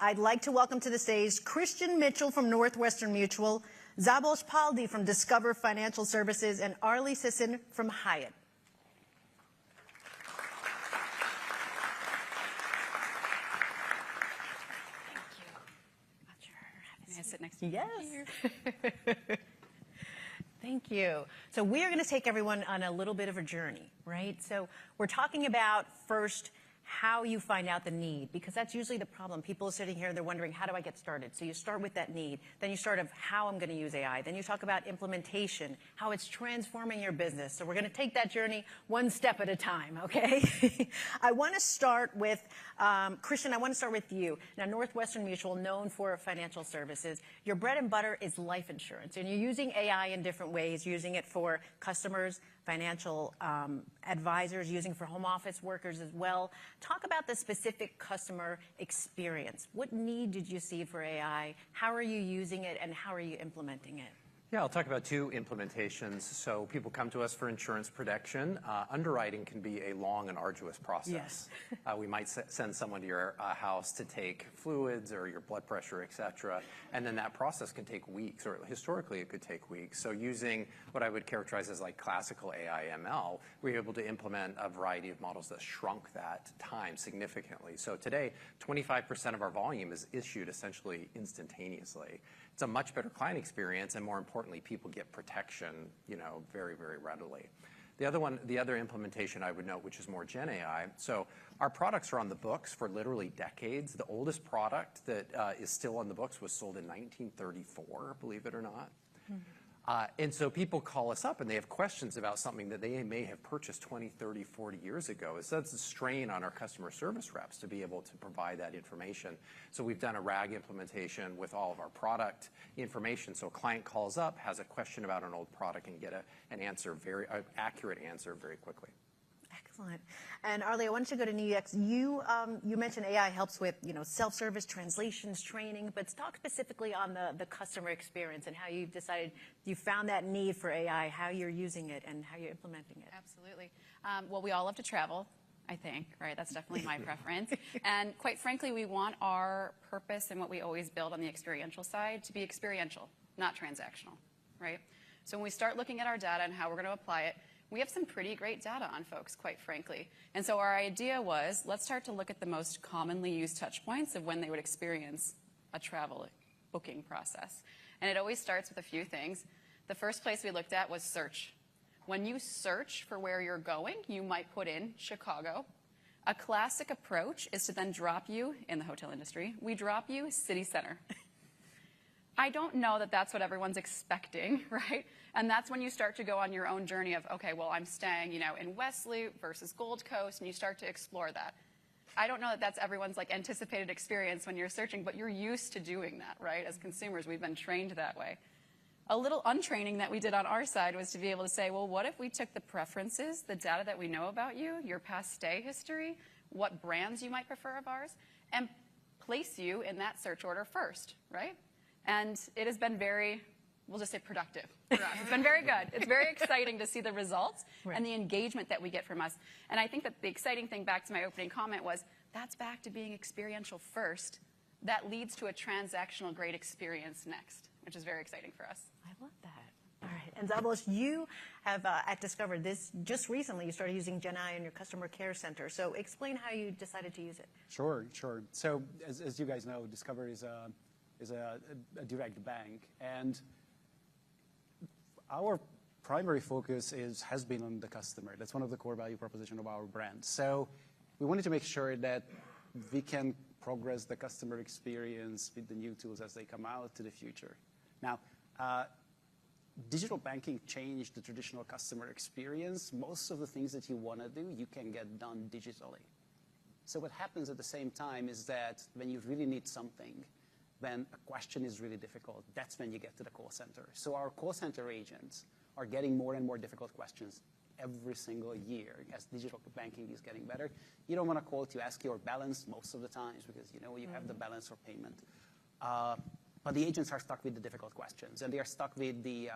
I'd like to welcome to the stage Christian Mitchell from Northwestern Mutual, Szabolcs Paldy from Discover Financial Services, and Arlie Sisson from Hyatt. Thank you. May I sit next to you? Yes. Thank you. So we are going to take everyone on a little bit of a journey, right? So we're talking about first how you find out the need, because that's usually the problem. People are sitting here and they're wondering, how do I get started? So you start with that need. Then you start of how I'm going to use AI. Then you talk about implementation, how it's transforming your business. So we're going to take that journey one step at a time, okay? I want to start with, Christian, I want to start with you. Now, Northwestern Mutual, known for financial services, your bread and butter is life insurance. And you're using AI in different ways, using it for customers, financial advisors, using for home office workers as well. Talk about the specific customer experience. What need did you see for AI? How are you using it, and how are you implementing it? Yeah, I'll talk about two implementations. So people come to us for insurance protection. Underwriting can be a long and arduous process. Yes. We might send someone to your house to take fluids or your blood pressure, et cetera, and then that process can take weeks, or historically it could take weeks. So using what I would characterize as like classical AI ML, we were able to implement a variety of models that shrunk that time significantly. So today, 25% of our volume is issued essentially instantaneously. It's a much better client experience, and more importantly, people get protection, very, very readily. The other implementation I would note, which is more Gen AI. So our products are on the books for literally decades. The oldest product that is still on the books was sold in 1934, believe it or not. Mm-hmm. And so people call us up and they have questions about something that they may have purchased 20, 30, 40 years ago. So that's a strain on our customer service reps to be able to provide that information. So we've done a RAG implementation with all of our product information. So a client calls up, has a question about an old product, and get an answer, an accurate answer very quickly. Excellent. And Arlie, I wanted to go to NewX. You mentioned AI helps with self-service, translations, training, but talk specifically on the customer experience and how you've decided you found that need for AI, how you're using it, and how you're implementing it. Absolutely. Well, we all love to travel, I think, right? That's definitely my preference. And quite frankly, we want our purpose and what we always build on the experiential side to be experiential, not transactional, right? So when we start looking at our data and how we're going to apply it, we have some pretty great data on folks, quite frankly. And so our idea was, let's start to look at the most commonly used touch points of when they would experience a travel booking process. And it always starts with a few things. The first place we looked at was search. When you search for where you're going, you might put in Chicago. A classic approach is to then drop you, in the hotel industry, we drop you city center. I don't know that that's what everyone's expecting, right? And that's when you start to go on your own journey of, okay, well, I'm staying, in West Loop versus Gold Coast, and you start to explore that. I don't know that that's everyone's anticipated experience when you're searching, but you're used to doing that, right? As consumers, we've been trained that way. A little untraining that we did on our side was to be able to say, well, what if we took the preferences, the data that we know about you, your past stay history, what brands you might prefer of ours, and place you in that search order first, right? And it has been very, we'll just say productive for us. It's been very good. It's very exciting to see the results and the engagement that we get from us. And I think that the exciting thing, back to my opening comment, was that's back to being experiential first. That leads to a transactional great experience next, which is very exciting for us. I love that. All right. And Szabolcs, you have at Discover this just recently. You started using Gen AI in your customer care center. So explain how you decided to use it. Sure. So as you guys know, Discover is a direct bank, and our primary focus has been on the customer. That's one of the core value proposition of our brand. So we wanted to make sure that we can progress the customer experience with the new tools as they come out to the future. Now, digital banking changed the traditional customer experience. Most of the things that you want to do, you can get done digitally. So what happens at the same time is that when you really need something, when a question is really difficult, that's when you get to the call center. So our call center agents are getting more and more difficult questions every single year as digital banking is getting better. You don't want to call to ask your balance most of the times because you have the balance or payment. But the agents are stuck with the difficult questions, and they are stuck with the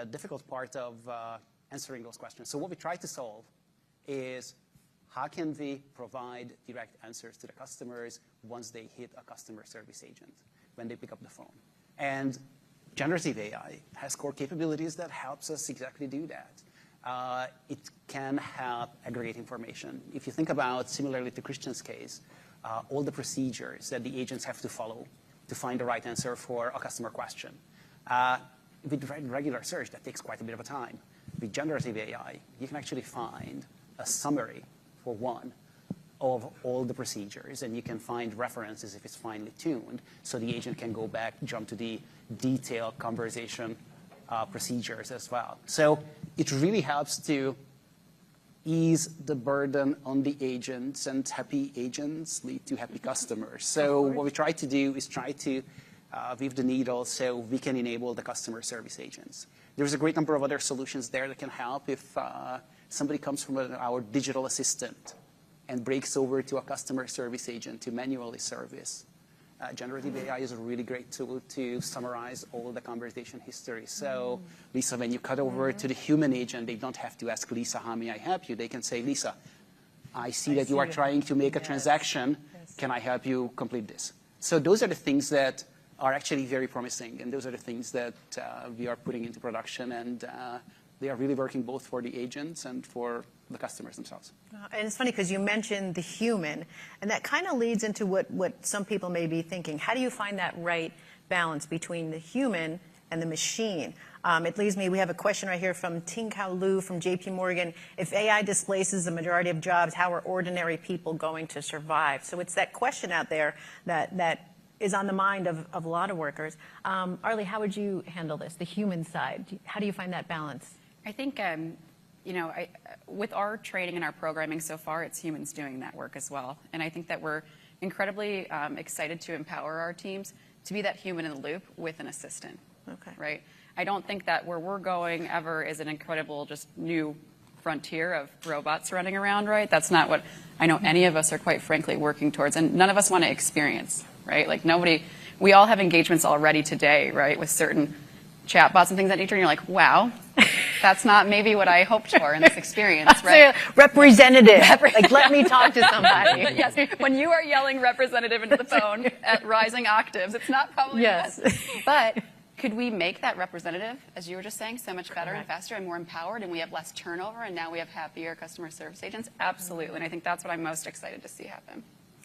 difficult part of answering those questions. So what we try to solve is how can we provide direct answers to the customers once they hit a customer service agent, when they pick up the phone. And generative AI has core capabilities that helps us exactly do that. It can help aggregate information. If you think about, similarly to Christian's case, all the procedures that the agents have to follow to find the right answer for a customer question. With regular search, that takes quite a bit of a time. With generative AI, you can actually find a summary, for one, of all the procedures, and you can find references if it's finely tuned, so the agent can go back, jump to the detailed conversation procedures as well. So it really helps to ease the burden on the agents, and happy agents lead to happy customers. So what we try to do is try to weave the needle so we can enable the customer service agents. There's a great number of other solutions there that can help. If somebody comes from our digital assistant and breaks over to a customer service agent to manually service, generative AI is a really great tool to summarize all the conversation history. So, Lisa, when you cut over to the human agent, they don't have to ask Lisa, how may I help you? They can say, Lisa, I see that you are trying to make a transaction. Can I help you complete this? So those are the things that are actually very promising, and those are the things that we are putting into production, and they are really working both for the agents and for the customers themselves. And it's funny because you mentioned the human, and that kind of leads into what some people may be thinking. How do you find that right balance between the human and the machine? It leads me, we have a question right here from Ting-Kao Lu from JP Morgan. If AI displaces the majority of jobs, how are ordinary people going to survive? So it's that question out there that is on the mind of a lot of workers. Arlie, how would you handle this, the human side? How do you find that balance? I think, with our training and our programming so far, it's humans doing that work as well. And I think that we're incredibly excited to empower our teams to be that human in the loop with an assistant. Okay. Right? I don't think that where we're going ever is an incredible, just new frontier of robots running around, right? That's not what I know any of us are, quite frankly, working towards. And none of us want to experience, right? Like we all have engagements already today, right, with certain chatbots and things of that nature, and you're like, wow, that's not maybe what I hoped for in this experience, right? Representative. Like, let me talk to somebody. Yes, when you are yelling representative into the phone at rising octaves, it's not probably yes. us. But could we make that representative, as you were just saying, so much better and faster and more empowered, and we have less turnover, and now we have happier customer service agents? Absolutely, and I think that's what I'm most excited to see happen.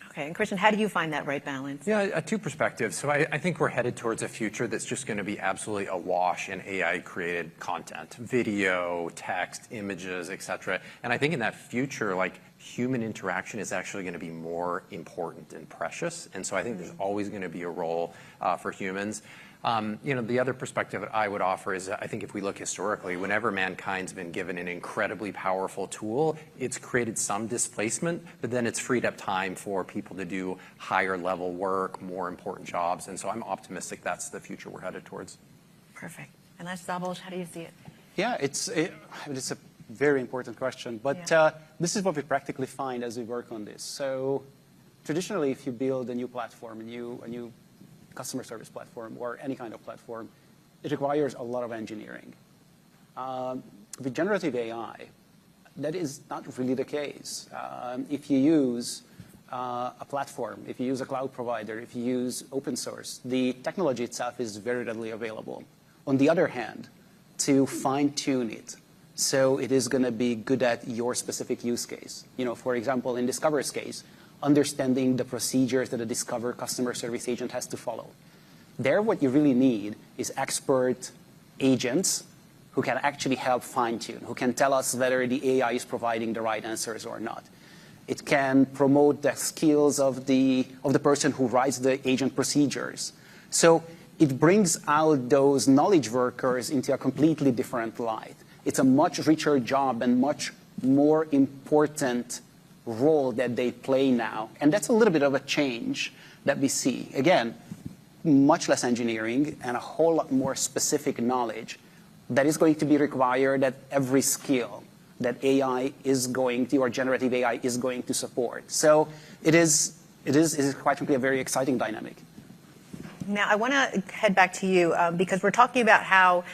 Okay, and Christian, how do you find that right balance? Yeah, two perspectives. So I think we're headed towards a future that's just going to be absolutely awash in AI-created content, video, text, images, et cetera. And I think in that future, like, human interaction is actually going to be more important and precious. And so I think there's always going to be a role for humans. The other perspective that I would offer is, I think if we look historically, whenever mankind's been given an incredibly powerful tool, it's created some displacement, but then it's freed up time for people to do higher level work, more important jobs. And so I'm optimistic that's the future we're headed towards. Perfect. And that's Szabolcs, how do you see it? Yeah, it's a very important question, but this is what we practically find as we work on this. So traditionally, if you build a new platform, a new customer service platform or any kind of platform, it requires a lot of engineering. With generative AI, that is not really the case. If you use a platform, if you use a cloud provider, if you use open source, the technology itself is very readily available. On the other hand, to fine-tune it so it is going to be good at your specific use case. For example, in Discover's case, understanding the procedures that a Discover customer service agent has to follow. There, what you really need is expert agents who can actually help fine-tune, who can tell us whether the AI is providing the right answers or not. It can promote the skills of the person who writes the agent procedures. So it brings out those knowledge workers into a completely different light. It's a much richer job and much more important role that they play now. And that's a little bit of a change that we see. Again, much less engineering and a whole lot more specific knowledge that is going to be required at every skill that AI is going to, or generative AI is going to support. So it is quite frankly a very exciting dynamic. Now, I want to head back to you because we're talking about how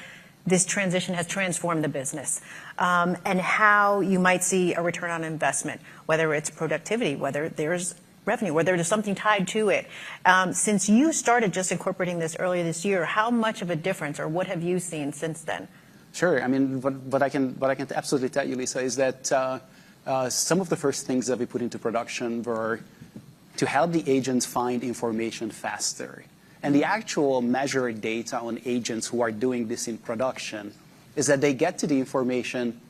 this transition has transformed the business, and how you might see a return on investment, whether it's productivity, whether there's revenue, whether there's something tied to it. Since you started just incorporating this earlier this year, how much of a difference, or what have you seen since then? Sure. I mean, what I can absolutely tell you, Lisa, is that some of the first things that we put into production were to help the agents find information faster. And the actual measured data on agents who are doing this in production is that they get to the information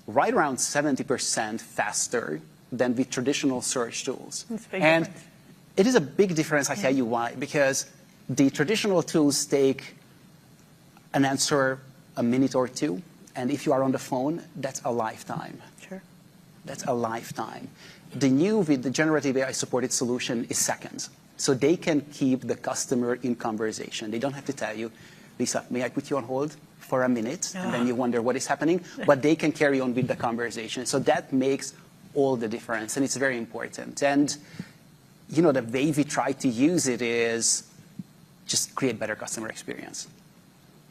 right around 70% faster than with traditional search tools. That's a big and difference. it is a big difference, I tell you why. Because the traditional tools take an answer a minute or two, and if you are on the phone, that's a lifetime. Sure. That's a lifetime. The new, with the generative AI supported solution, is seconds. So they can keep the customer in conversation. They don't have to tell you, Lisa, may I put you on hold for a minute? And then you wonder what is happening. But they can carry on with the conversation. So that makes all the difference, and it's very important. And, you know, the way we try to use it is just create better customer experience.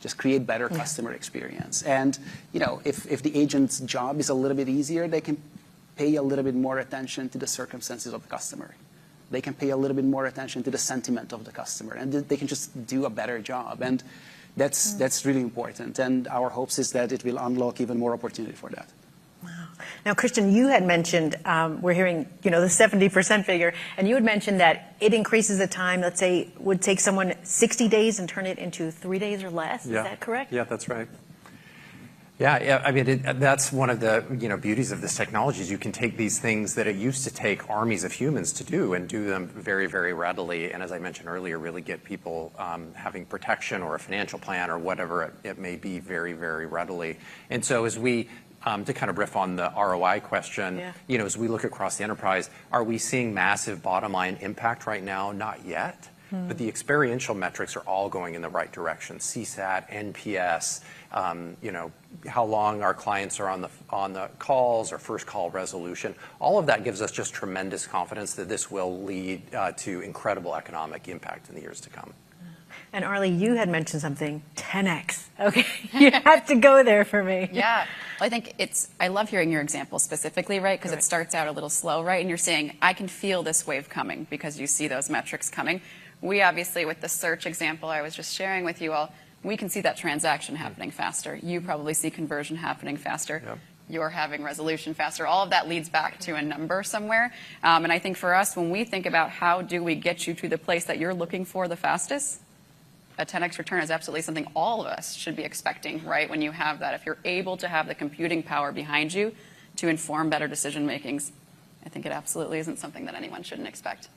Just create better customer experience. And, you know, if the agent's job is a little bit easier, they can pay a little bit more attention to the circumstances of the customer. They can pay a little bit more attention to the sentiment of the customer, and they can just do a better job. And that's really important. And our hopes is that it will unlock even more opportunity for that. Wow. Now, Christian, you had mentioned, we're hearing, you know, the 70% figure, and you had mentioned that it increases the time, let's say, would take someone 60 days and turn it into 3 days or less. Yeah. Is that correct? Yeah, that's right. Yeah, I mean, that's one of the beauties of this technology is you can take these things that it used to take armies of humans to do and do them very, very readily. And as I mentioned earlier, really get people having protection or a financial plan or whatever it may be very, very readily. And so as we, to kind of riff on the ROI question, you know, as we look across the enterprise, are we seeing massive bottom line impact right now? Not yet. But the experiential metrics are all going in the right direction. CSAT, NPS, you know, how long our clients are on the calls or first call resolution. All of that gives us just tremendous confidence that this will lead to incredible economic impact in the years to come. And Arlie, you had mentioned something, 10x. Okay, you have to go there for me. Yeah. Well, I think I love hearing your example specifically, right? Because it starts out a little slow, right? And you're saying, I can feel this wave coming because you see those metrics coming. We obviously, with the search example I was just sharing with you all, we can see that transaction happening faster. You probably see conversion happening faster. Yep. You're having resolution faster. All of that leads back to a number somewhere. And I think for us, when we think about how do we get you to the place that you're looking for the fastest, a 10x return is absolutely something all of us should be expecting, right, when you have that. If you're able to have the computing power behind you to inform better decision makings, I think it absolutely isn't something that anyone shouldn't expect.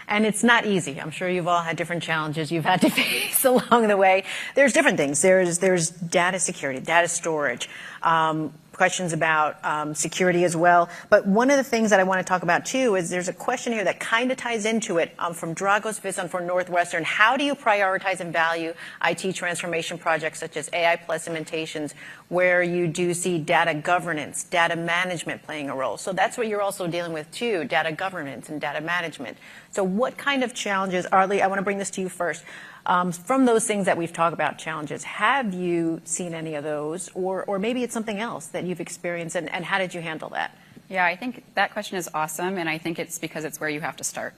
And it's not easy. I'm sure you've all had different challenges you've had to face along the way. There's different things. There's data security, data storage, questions about security as well. But one of the things that I want to talk about too is there's a question here that kind of ties into it from Dragos Visson for Northwestern. How do you prioritize and value IT transformation projects such as AI plus implementations where you do see data governance, data management playing a role? So that's what you're also dealing with too, data governance and data management. So what kind of challenges, Arlie, I want to bring this to you first. From those things that we've talked about, challenges, have you seen any of those? Or maybe it's something else that you've experienced, and how did you handle that? Yeah, I think that question is awesome, and I think it's because it's where you have to start.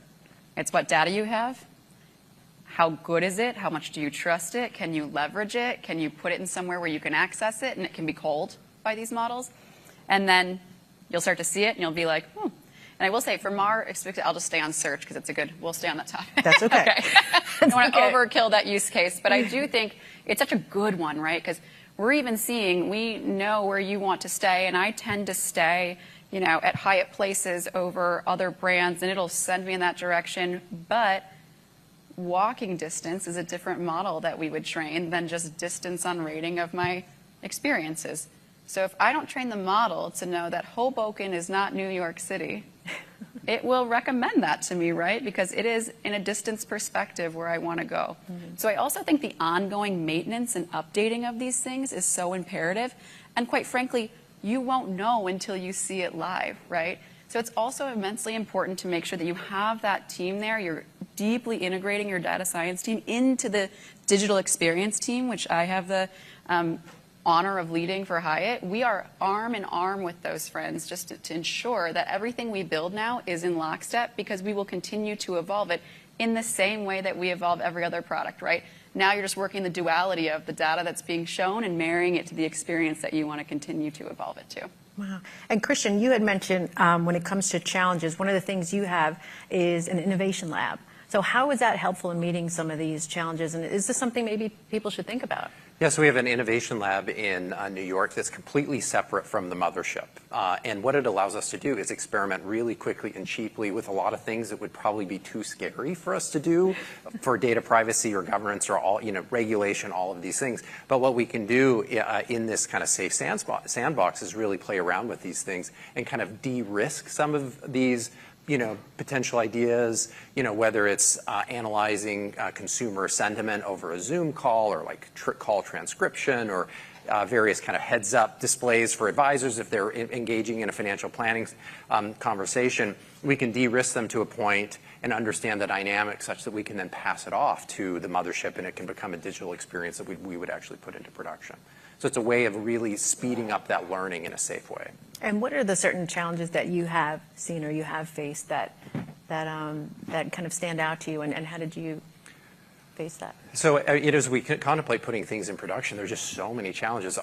It's what data you have. How good is it? How much do you trust it? Can you leverage it? Can you put it in somewhere where you can access it and it can be culled by these models? And then you'll start to see it, and you'll be like, And I will say, from our experience, I'll just stay on search because it's we'll stay on that topic. That's okay. Okay. I don't want to overkill that use case, but I do think it's such a good one, right? Because we're even seeing, we know where you want to stay, and I tend to stay, you know, at Hyatt places over other brands, and it'll send me in that direction. But walking distance is a different model that we would train than just distance on rating of my experiences. So if I don't train the model to know that Hoboken is not New York City, it will recommend that to me, right? Because it is in a distance perspective where I want to go. So I also think the ongoing maintenance and updating of these things is so imperative. And quite frankly, you won't know until you see it live, right? So it's also immensely important to make sure that you have that team there. You're deeply integrating your data science team into the digital experience team, which I have the honor of leading for Hyatt, we are arm in arm with those friends just to ensure that everything we build now is in lockstep, because we will continue to evolve it in the same way that we evolve every other product, right? Now you're just working the duality of the data that's being shown and marrying it to the experience that you want to continue to evolve it to. Wow. And Christian, you had mentioned when it comes to challenges, one of the things you have is an innovation lab. So how is that helpful in meeting some of these challenges? And is this something maybe people should think about? Yeah, so we have an innovation lab in New York that's completely separate from the mothership. And what it allows us to do is experiment really quickly and cheaply with a lot of things that would probably be too scary for us to do for data privacy or governance or all, regulation, all of these things. But what we can do in this kind of safe sandbox is really play around with these things and kind of de-risk some of these potential ideas, whether it's analyzing consumer sentiment over a Zoom call or like call transcription or various kind of heads-up displays for advisors if they're engaging in a financial planning conversation. We can de-risk them to a point and understand the dynamic such that we can then pass it off to the mothership and it can become a digital experience that we would actually put into production. So it's a way of really speeding up that learning in a safe way. And what are the certain challenges that you have seen or you have faced that kind of stand out to you, and how did you face that? So as we contemplate putting things in production, there's just so many challenges.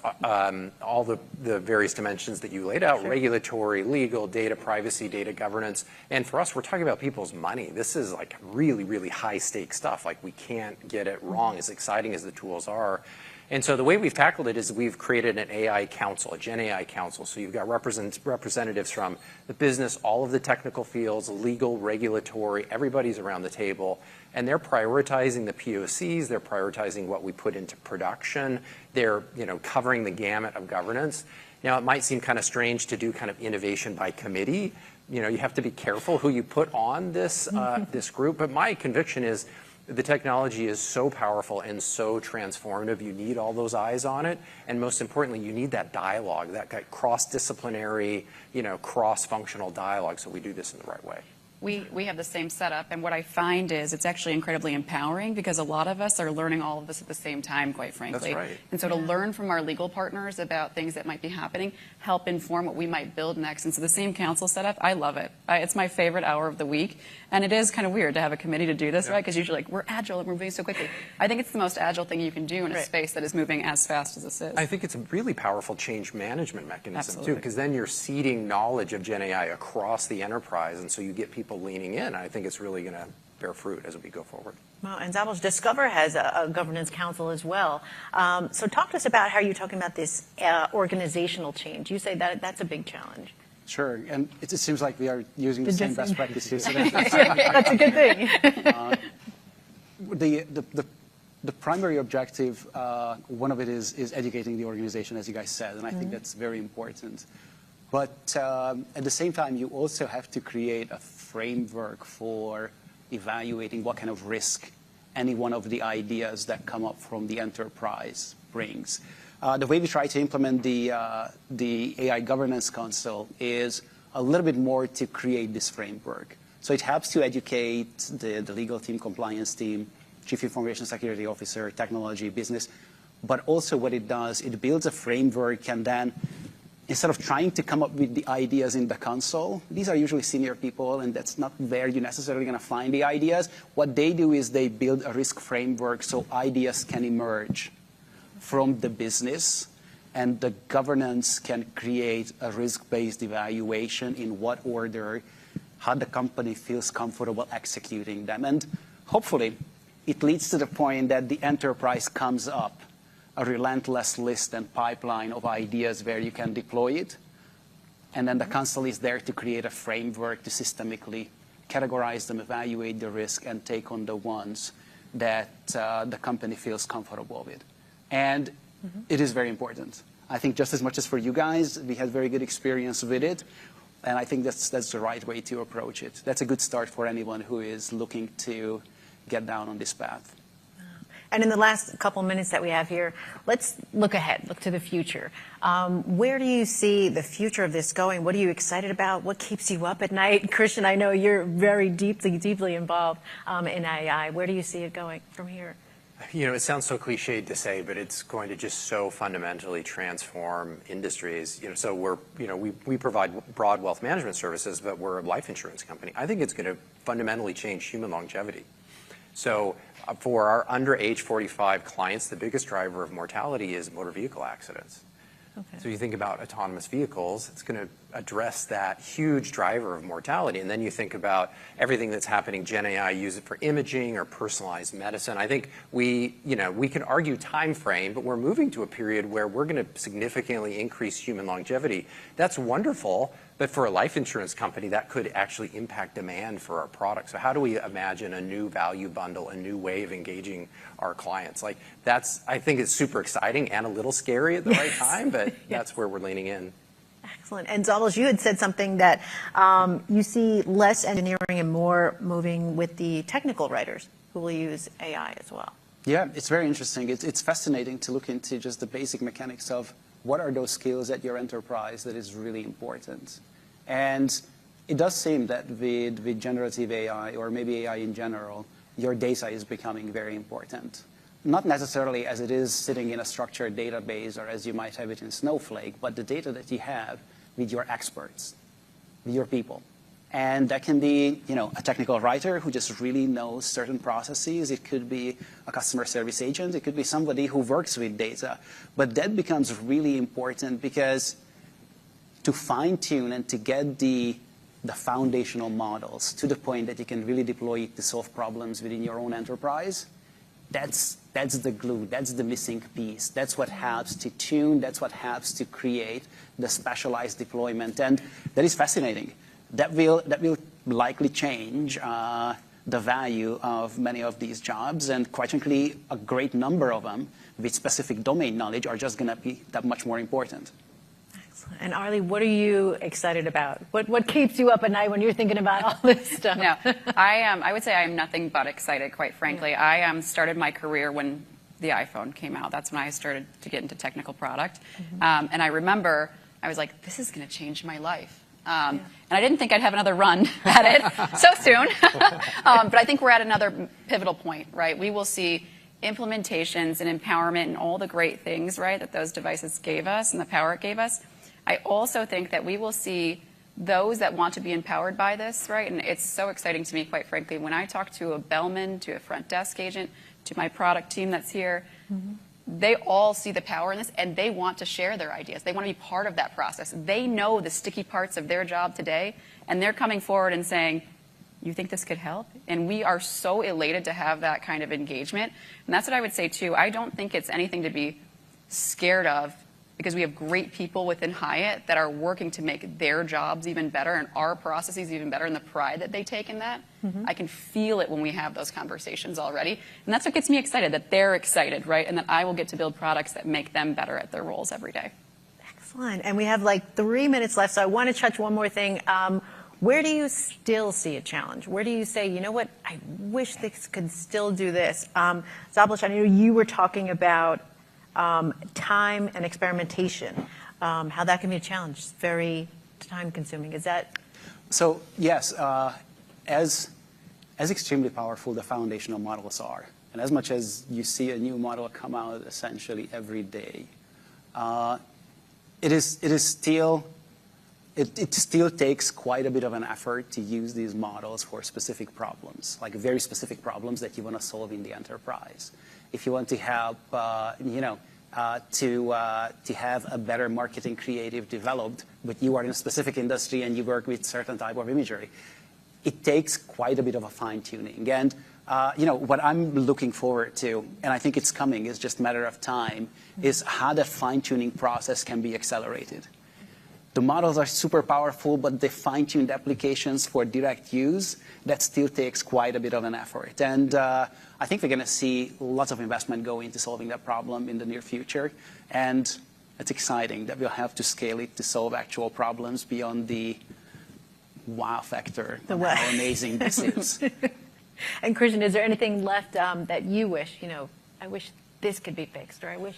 All the various dimensions that you laid out, sure. Regulatory, legal, data privacy, data governance. And for us, we're talking about people's money. This is like really, really high stakes stuff. Like we can't get it wrong, as exciting as the tools are. And so the way we've tackled it is we've created an AI council, a Gen AI council. So you've got representatives from the business, all of the technical fields, legal, regulatory, everybody's around the table. And they're prioritizing the POCs, they're prioritizing what we put into production, they're covering the gamut of governance. Now, it might seem kind of strange to do kind of innovation by committee. You have to be careful who you put on this, this group. But my conviction is the technology is so powerful and so transformative. You need all those eyes on it. And most importantly, you need that dialogue, that cross-disciplinary, cross-functional dialogue, so we do this in the right way. We have the same setup, and what I find is it's actually incredibly empowering because a lot of us are learning all of this at the same time, quite frankly. That's right. And so to learn from our legal partners about things that might be happening, help inform what we might build next. And so the same council setup, I love it. It's my favorite hour of the week. And it is kind of weird to have a committee to do this, right? Because usually we're agile and we're moving so quickly. I think it's the most agile thing you can do in a space that is moving as fast as this is. I think it's a really powerful change management mechanism, Absolutely. too, because then you're seeding knowledge of Gen AI across the enterprise, and so you get people leaning in. I think it's really going to bear fruit as we go forward. Wow, and Szabolcs, Discover has a governance council as well. So talk to us about how you're talking about this organizational change. You say that that's a big challenge. Sure, and it seems like we are using the same best practices. That's a good thing. The primary objective, one of it is educating the organization, as you guys said, and I think that's very important. But at the same time, you also have to create a framework for evaluating what kind of risk any one of the ideas that come up from the enterprise brings. The way we try to implement the AI Governance Council is a little bit more to create this framework. So it helps to educate the legal team, compliance team, Chief Information Security Officer, technology, business. But also what it does, it builds a framework, and then instead of trying to come up with the ideas in the council, these are usually senior people, and that's not where you're necessarily going to find the ideas. What they do is they build a risk framework so ideas can emerge from the business, and the governance can create a risk-based evaluation in what order, how the company feels comfortable executing them. And hopefully, it leads to the point that the enterprise comes up a relentless list and pipeline of ideas where you can deploy it. And then the council is there to create a framework to systemically categorize them, evaluate the risk, and take on the ones that the company feels comfortable with. And it is very important. I think just as much as for you guys, we had very good experience with it. And I think that's the right way to approach it. That's a good start for anyone who is looking to get down on this path. And in the last couple minutes that we have here, let's look ahead, look to the future. Where do you see the future of this going? What are you excited about? What keeps you up at night? Christian, I know you're very deeply involved in AI. Where do you see it going from here? It sounds so cliched to say, but it's going to just so fundamentally transform industries. So we provide broad wealth management services, but we're a life insurance company. I think it's going to fundamentally change human longevity. So for our under age 45 clients, the biggest driver of mortality is motor vehicle accidents. Okay. So you think about autonomous vehicles, it's going to address that huge driver of mortality. And then you think about everything that's happening, Gen AI, use it for imaging or personalized medicine. I think we can argue time frame, but we're moving to a period where we're going to significantly increase human longevity. That's wonderful, but for a life insurance company, that could actually impact demand for our products. So how do we imagine a new value bundle, a new way of engaging our clients? I think it's super exciting and a little scary at the right time, but that's where we're leaning in. Excellent. And Szabolcs, you had said something that you see less engineering and more moving with the technical writers who will use AI as well. Yeah, it's very interesting. It's fascinating to look into just the basic mechanics of what are those skills at your enterprise that is really important. And it does seem that with generative AI, or maybe AI in general, your data is becoming very important. Not necessarily as it is sitting in a structured database or as you might have it in Snowflake, but the data that you have with your experts, with your people. And that can be, a technical writer who just really knows certain processes. It could be a customer service agent. It could be somebody who works with data. But that becomes really important because to fine-tune and to get the foundational models to the point that you can really deploy it to solve problems within your own enterprise, that's the glue, that's the missing piece. That's what helps to tune, that's what helps to create the specialized deployment. And that is fascinating. That will likely change the value of many of these jobs. And quite frankly, a great number of them with specific domain knowledge are just going to be that much more important. Excellent. And Arlie, what are you excited about? What keeps you up at night when you're thinking about all this stuff? No, I would say I am nothing but excited, quite frankly. Yeah. I started my career when the iPhone came out. That's when I started to get into technical product. And I remember I was like, this is going to change my life. And I didn't think I'd have another run at it so soon. But I think we're at another pivotal point, right? We will see implementations and empowerment and all the great things, right, that those devices gave us and the power it gave us. I also think that we will see those that want to be empowered by this, right? And it's so exciting to me, quite frankly, when I talk to a bellman, to a front desk agent, to my product team that's here, they all see the power in this, and they want to share their ideas. They want to be part of that process. They know the sticky parts of their job today, and they're coming forward and saying, you think this could help? And we are so elated to have that kind of engagement. And that's what I would say, too. I don't think it's anything to be scared of, because we have great people within Hyatt that are working to make their jobs even better and our processes even better, and the pride that they take in that. I can feel it when we have those conversations already. And that's what gets me excited, that they're excited, right? And that I will get to build products that make them better at their roles every day. Excellent. And we have like 3 minutes left, so I want to touch one more thing. Where do you still see a challenge? Where do you say, you know what, I wish this could still do this? Szabolcs, I know you were talking about time and experimentation, how that can be a challenge. It's very time-consuming. Is that? So yes, as extremely powerful the foundational models are, and as much as you see a new model come out essentially every day, it still takes quite a bit of an effort to use these models for specific problems, like very specific problems that you want to solve in the enterprise. If you want to help, to have a better marketing creative developed, but you are in a specific industry and you work with certain type of imagery, it takes quite a bit of a fine-tuning. And what I'm looking forward to, and I think it's coming, is just a matter of time, is how the fine-tuning process can be accelerated. The models are super powerful, but the fine-tuned applications for direct use, that still takes quite a bit of an effort. And I think we're going to see lots of investment go into solving that problem in the near future. And it's exciting that we'll have to scale it to solve actual problems beyond the wow factor of how amazing this is. And Christian, is there anything left that you wish, I wish this could be fixed, or I wish,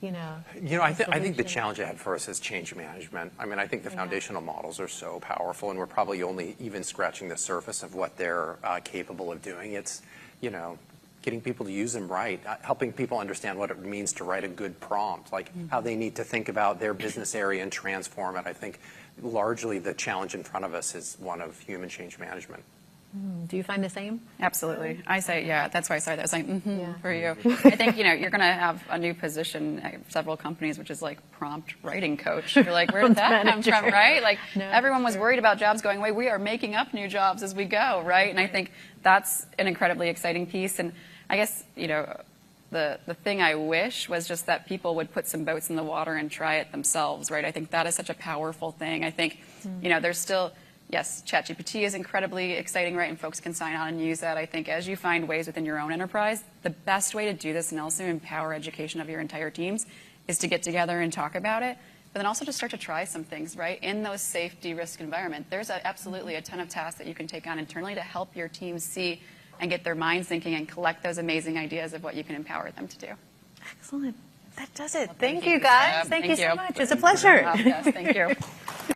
I think the challenge ahead for us is change management. I mean, I think the foundational models are so powerful, and we're probably only even scratching the surface of what they're capable of doing. It's, getting people to use them right, helping people understand what it means to write a good prompt, like how they need to think about their business area and transform it. I think largely the challenge in front of us is one of human change management. Do you find the same? Absolutely. I say, yeah, that's why I started. I was like, Yeah. for you. I think, you're going to have a new position at several companies, which is like prompt writing coach. You're like, where did that come from, right? Like, No, everyone was worried about jobs going away. We are making up new jobs as we go, right? And I think that's an incredibly exciting piece. And I guess, the thing I wish was just that people would put some boats in the water and try it themselves, right? I think that is such a powerful thing. I think, there's still, yes, ChatGPT is incredibly exciting, right? And folks can sign on and use that. I think as you find ways within your own enterprise, the best way to do this and also empower education of your entire teams is to get together and talk about it, but then also to start to try some things, right? In those safety risk environment, there's absolutely a ton of tasks that you can take on internally to help your teams see and get their minds thinking and collect those amazing ideas of what you can empower them to do. Excellent. That does it. Thank you, guys. Yeah, Thank you so you. much. It's a pleasure. Yes, thank you.